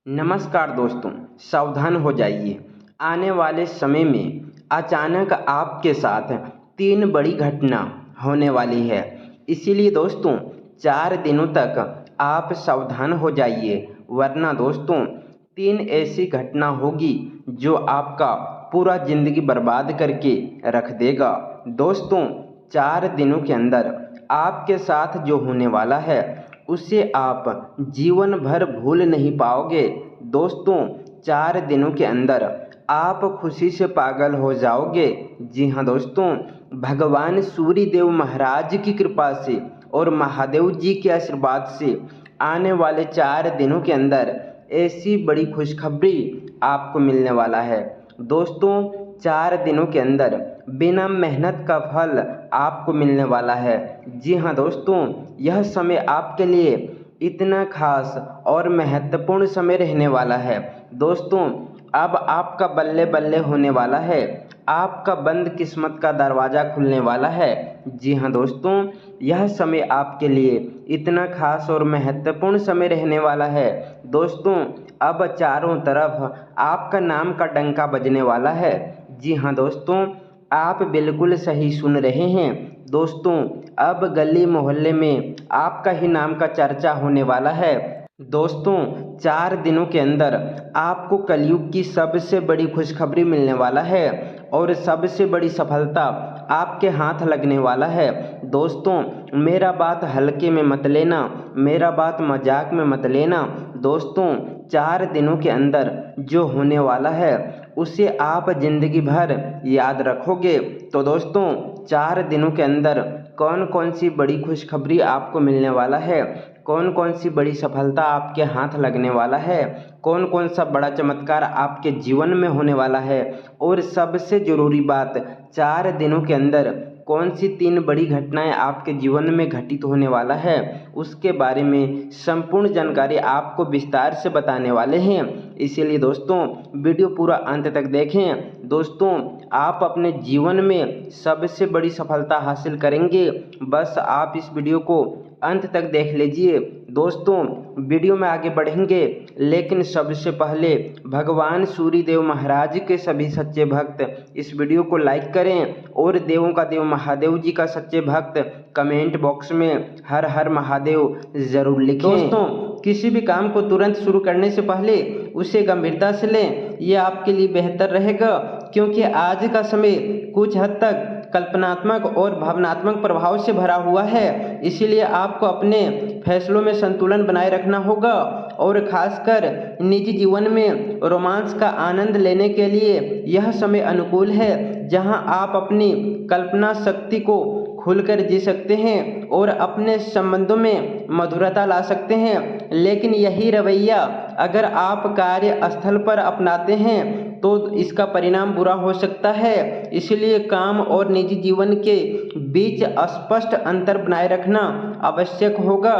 नमस्कार दोस्तों, सावधान हो जाइए। आने वाले समय में अचानक आपके साथ 3 बड़ी घटना होने वाली है। इसीलिए दोस्तों 4 दिनों तक आप सावधान हो जाइए, वरना दोस्तों 3 ऐसी घटना होगी जो आपका पूरा ज़िंदगी बर्बाद करके रख देगा। दोस्तों 4 दिनों के अंदर आपके साथ जो होने वाला है उसे आप जीवन भर भूल नहीं पाओगे। दोस्तों 4 दिनों के अंदर आप खुशी से पागल हो जाओगे। जी हाँ दोस्तों, भगवान सूर्य देव महाराज की कृपा से और महादेव जी के आशीर्वाद से आने वाले 4 दिनों के अंदर ऐसी बड़ी खुशखबरी आपको मिलने वाला है। दोस्तों 4 दिनों के अंदर बिना मेहनत का फल आपको मिलने वाला है। जी हाँ दोस्तों, यह समय आपके लिए इतना खास और महत्वपूर्ण समय रहने वाला है। दोस्तों अब आपका बल्ले बल्ले होने वाला है, आपका बंद किस्मत का दरवाज़ा खुलने वाला है। जी हाँ दोस्तों, यह समय आपके लिए इतना खास और महत्वपूर्ण समय रहने वाला है। दोस्तों अब चारों तरफ आपका नाम का डंका बजने वाला है। जी हाँ दोस्तों, आप बिल्कुल सही सुन रहे हैं। दोस्तों अब गली मोहल्ले में आपका ही नाम का चर्चा होने वाला है। दोस्तों 4 दिनों के अंदर आपको कलयुग की सबसे बड़ी खुशखबरी मिलने वाला है और सबसे बड़ी सफलता आपके हाथ लगने वाला है। दोस्तों मेरा बात हल्के में मत लेना, मेरा बात मजाक में मत लेना। दोस्तों 4 दिनों के अंदर जो होने वाला है उसे आप जिंदगी भर याद रखोगे। तो दोस्तों 4 दिनों के अंदर कौन कौन सी बड़ी खुशखबरी आपको मिलने वाला है, कौन कौन सी बड़ी सफलता आपके हाथ लगने वाला है, कौन कौन सा बड़ा चमत्कार आपके जीवन में होने वाला है, और सबसे ज़रूरी बात 4 दिनों के अंदर कौन सी 3 बड़ी घटनाएं आपके जीवन में घटित होने वाला है, उसके बारे में संपूर्ण जानकारी आपको विस्तार से बताने वाले हैं। इसीलिए दोस्तों वीडियो पूरा अंत तक देखें। दोस्तों आप अपने जीवन में सबसे बड़ी सफलता हासिल करेंगे, बस आप इस वीडियो को अंत तक देख लीजिए। दोस्तों वीडियो में आगे बढ़ेंगे, लेकिन सबसे पहले भगवान सूर्य देव महाराज के सभी सच्चे भक्त इस वीडियो को लाइक करें और देवों का देव महादेव जी का सच्चे भक्त कमेंट बॉक्स में हर हर महादेव ज़रूर लिखें। दोस्तों किसी भी काम को तुरंत शुरू करने से पहले उसे गंभीरता से लें, ये आपके लिए बेहतर रहेगा, क्योंकि आज का समय कुछ हद तक कल्पनात्मक और भावनात्मक प्रभाव से भरा हुआ है। इसीलिए आपको अपने फैसलों में संतुलन बनाए रखना होगा और खासकर निजी जीवन में रोमांस का आनंद लेने के लिए यह समय अनुकूल है, जहां आप अपनी कल्पना शक्ति को खुलकर जी सकते हैं और अपने संबंधों में मधुरता ला सकते हैं। लेकिन यही रवैया अगर आप कार्यस्थल पर अपनाते हैं तो इसका परिणाम बुरा हो सकता है। इसलिए काम और निजी जीवन के बीच स्पष्ट अंतर बनाए रखना आवश्यक होगा।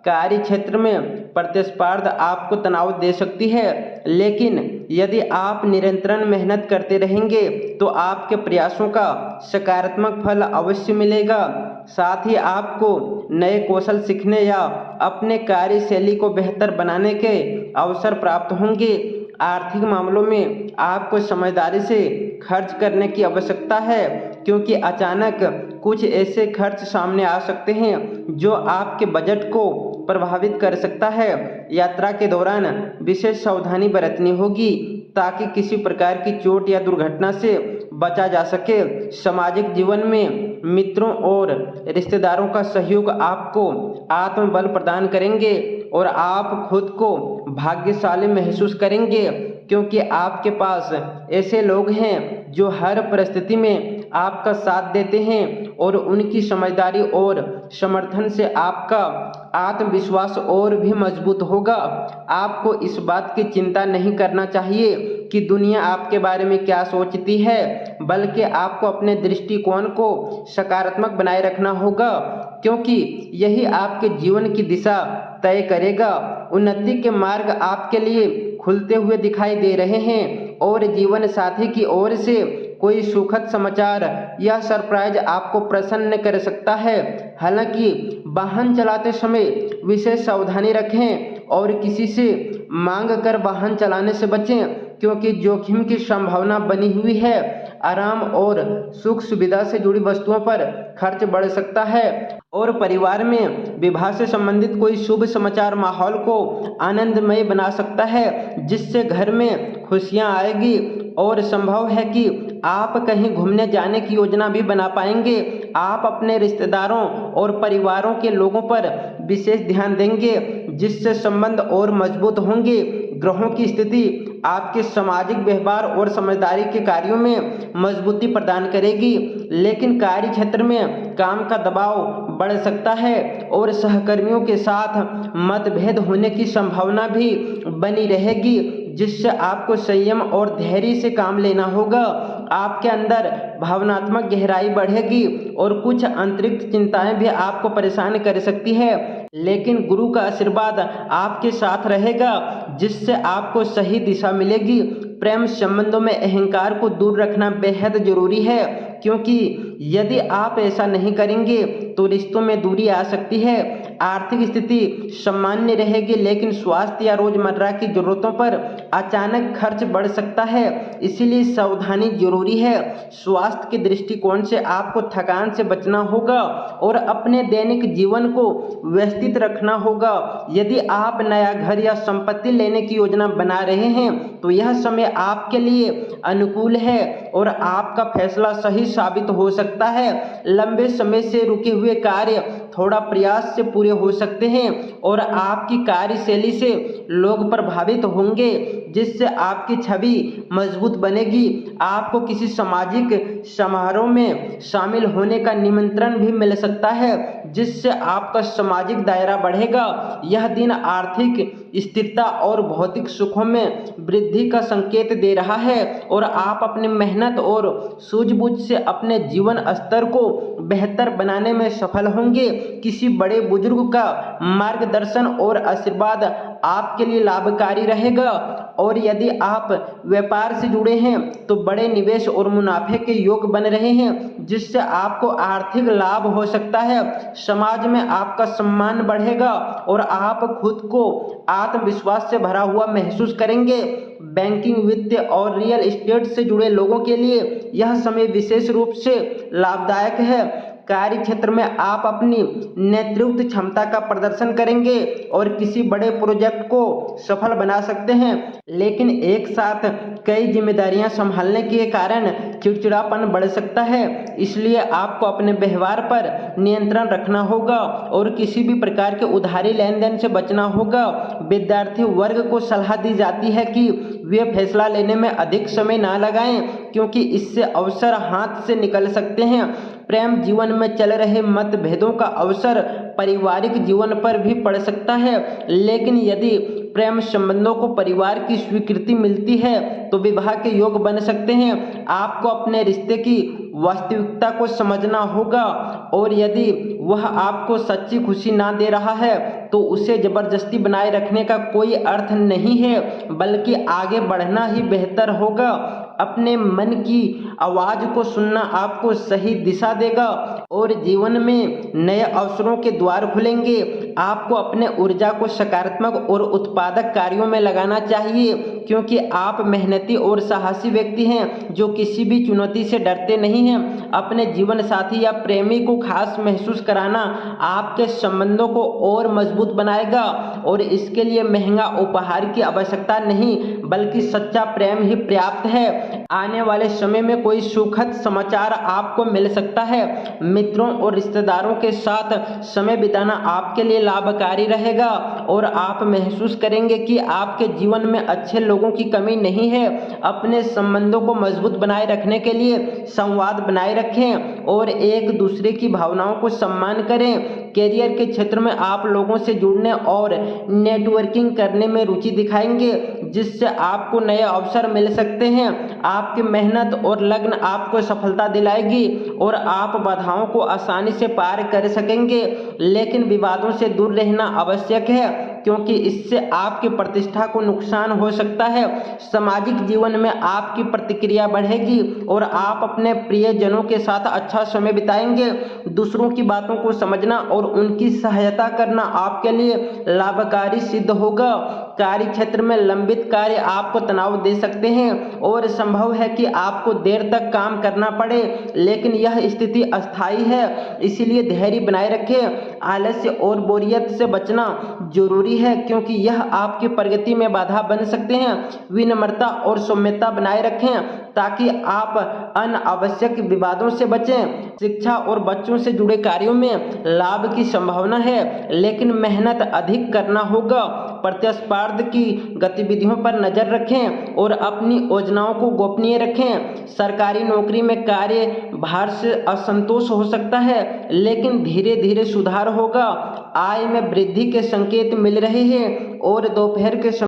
कार्य क्षेत्र में प्रतिस्पर्धा आपको तनाव दे सकती है, लेकिन यदि आप निरंतर मेहनत करते रहेंगे तो आपके प्रयासों का सकारात्मक फल अवश्य मिलेगा। साथ ही आपको नए कौशल सीखने या अपने कार्यशैली को बेहतर बनाने के अवसर प्राप्त होंगे। आर्थिक मामलों में आपको समझदारी से खर्च करने की आवश्यकता है, क्योंकि अचानक कुछ ऐसे खर्च सामने आ सकते हैं जो आपके बजट को प्रभावित कर सकता है। यात्रा के दौरान विशेष सावधानी बरतनी होगी ताकि किसी प्रकार की चोट या दुर्घटना से बचा जा सके। सामाजिक जीवन में मित्रों और रिश्तेदारों का सहयोग आपको आत्मबल प्रदान करेंगे और आप खुद को भाग्यशाली महसूस करेंगे, क्योंकि आपके पास ऐसे लोग हैं जो हर परिस्थिति में आपका साथ देते हैं और उनकी समझदारी और समर्थन से आपका आत्मविश्वास और भी मजबूत होगा। आपको इस बात की चिंता नहीं करना चाहिए कि दुनिया आपके बारे में क्या सोचती है, बल्कि आपको अपने दृष्टिकोण को सकारात्मक बनाए रखना होगा, क्योंकि यही आपके जीवन की दिशा तय करेगा। उन्नति के मार्ग आपके लिए खुलते हुए दिखाई दे रहे हैं और जीवन साथी की ओर से कोई सुखद समाचार या सरप्राइज आपको प्रसन्न कर सकता है। हालांकि वाहन चलाते समय विशेष सावधानी रखें और किसी से मांग कर वाहन चलाने से बचें, क्योंकि जोखिम की संभावना बनी हुई है। आराम और सुख सुविधा से जुड़ी वस्तुओं पर खर्च बढ़ सकता है और परिवार में विवाह से संबंधित कोई शुभ समाचार माहौल को आनंदमय बना सकता है, जिससे घर में खुशियां आएगी और संभव है कि आप कहीं घूमने जाने की योजना भी बना पाएंगे। आप अपने रिश्तेदारों और परिवारों के लोगों पर विशेष ध्यान देंगे, जिससे संबंध और मजबूत होंगे। ग्रहों की स्थिति आपके सामाजिक व्यवहार और समझदारी के कार्यों में मजबूती प्रदान करेगी, लेकिन कार्य क्षेत्र में काम का दबाव बढ़ सकता है और सहकर्मियों के साथ मतभेद होने की संभावना भी बनी रहेगी, जिससे आपको संयम और धैर्य से काम लेना होगा। आपके अंदर भावनात्मक गहराई बढ़ेगी और कुछ अतिरिक्त चिंताएं भी आपको परेशान कर सकती है, लेकिन गुरु का आशीर्वाद आपके साथ रहेगा, जिससे आपको सही दिशा मिलेगी। प्रेम संबंधों में अहंकार को दूर रखना बेहद जरूरी है, क्योंकि यदि आप ऐसा नहीं करेंगे तो रिश्तों में दूरी आ सकती है। आर्थिक स्थिति सामान्य रहेगी, लेकिन स्वास्थ्य या रोजमर्रा की जरूरतों पर अचानक खर्च बढ़ सकता है, इसीलिए सावधानी जरूरी है। स्वास्थ्य के दृष्टिकोण से आपको थकान से बचना होगा और अपने दैनिक जीवन को व्यवस्थित रखना होगा। यदि आप नया घर या संपत्ति लेने की योजना बना रहे हैं तो यह समय आपके लिए अनुकूल है और आपका फैसला सही साबित हो सकता है। लंबे समय से रुके हुए कार्य थोड़ा प्रयास से पूरे हो सकते हैं और आपकी कार्यशैली से लोग प्रभावित होंगे, जिससे आपकी छवि मजबूत बनेगी। आपको किसी सामाजिक समारोह में शामिल होने का निमंत्रण भी मिल सकता है, जिससे आपका सामाजिक दायरा बढ़ेगा। यह दिन आर्थिक स्थिरता और भौतिक सुखों में वृद्धि का संकेत दे रहा है और आप अपनी मेहनत और सूझबूझ से अपने जीवन स्तर को बेहतर बनाने में सफल होंगे। किसी बड़े बुजुर्ग का मार्गदर्शन और आशीर्वाद आपके लिए लाभकारी रहेगा और यदि आप व्यापार से जुड़े हैं तो बड़े निवेश और मुनाफे के योग बन रहे हैं, जिससे आपको आर्थिक लाभ हो सकता है। समाज में आपका सम्मान बढ़ेगा और आप खुद को आत्मविश्वास से भरा हुआ महसूस करेंगे। बैंकिंग, वित्त और रियल एस्टेट से जुड़े लोगों के लिए यह समय विशेष रूप से लाभदायक है। कार्य क्षेत्र में आप अपनी नेतृत्व क्षमता का प्रदर्शन करेंगे और किसी बड़े प्रोजेक्ट को सफल बना सकते हैं, लेकिन एक साथ कई जिम्मेदारियां संभालने के कारण चिड़चिड़ापन बढ़ सकता है। इसलिए आपको अपने व्यवहार पर नियंत्रण रखना होगा और किसी भी प्रकार के उधारी लेन देन से बचना होगा। विद्यार्थी वर्ग को सलाह दी जाती है कि वे फैसला लेने में अधिक समय ना लगाएं, क्योंकि इससे अवसर हाथ से निकल सकते हैं। प्रेम जीवन में चल रहे मतभेदों का अवसर पारिवारिक जीवन पर भी पड़ सकता है, लेकिन यदि प्रेम संबंधों को परिवार की स्वीकृति मिलती है तो विवाह के योग बन सकते हैं। आपको अपने रिश्ते की वास्तविकता को समझना होगा और यदि वह आपको सच्ची खुशी ना दे रहा है तो उसे जबरदस्ती बनाए रखने का कोई अर्थ नहीं है, बल्कि आगे बढ़ना ही बेहतर होगा। अपने मन की आवाज को सुनना आपको सही दिशा देगा और जीवन में नए अवसरों के द्वार खुलेंगे। आपको अपने ऊर्जा को सकारात्मक और उत्पादक कार्यों में लगाना चाहिए, क्योंकि आप मेहनती और साहसी व्यक्ति हैं जो किसी भी चुनौती से डरते नहीं हैं। अपने जीवन साथी या प्रेमी को खास महसूस कराना आपके संबंधों को और मजबूत बनाएगा और इसके लिए महंगा उपहार की आवश्यकता नहीं, बल्कि सच्चा प्रेम ही पर्याप्त है। आने वाले समय में कोई सुखद समाचार आपको मिल सकता है। मित्रों और रिश्तेदारों के साथ समय बिताना आपके लिए लाभकारी रहेगा और आप महसूस करेंगे कि आपके जीवन में अच्छे लोगों की कमी नहीं है। अपने संबंधों को मजबूत बनाए रखने के लिए संवाद बनाए रखें और एक दूसरे की भावनाओं को सम्मान करें। कैरियर के क्षेत्र में आप लोगों से जुड़ने और नेटवर्किंग करने में रुचि दिखाएंगे, जिससे आपको नए अवसर मिल सकते हैं। आपकी मेहनत और लगन आपको सफलता दिलाएगी और आप बाधाओं को आसानी से पार कर सकेंगे, लेकिन विवादों से दूर रहना आवश्यक है। क्योंकि इससे आपकी प्रतिष्ठा को नुकसान हो सकता है। सामाजिक जीवन में आपकी प्रतिक्रिया बढ़ेगी और आप अपने प्रियजनों के साथ अच्छा समय बिताएंगे। दूसरों की बातों को समझना और उनकी सहायता करना आपके लिए लाभकारी सिद्ध होगा। कार्य क्षेत्र में लंबित कार्य आपको तनाव दे सकते हैं और संभव है कि आपको देर तक काम करना पड़े, लेकिन यह स्थिति अस्थायी है, इसलिए धैर्य बनाए रखें। आलस्य और बोरियत से बचना जरूरी है क्योंकि यह आपकी प्रगति में बाधा बन सकते हैं। विनम्रता और सौम्यता बनाए रखें ताकि आप अनावश्यक विवादों से बचें। शिक्षा और बच्चों से जुड़े कार्यों में लाभ की संभावना है, लेकिन मेहनत अधिक करना होगा। प्रतिस्पर्धा की गतिविधियों पर नजर रखें और अपनी योजनाओं को गोपनीय रखें। सरकारी नौकरी में कार्य भार से असंतोष हो सकता है, लेकिन धीरे धीरे सुधार होगा। आय में वृद्धि के संकेत मिल रहे हैं और दोपहर के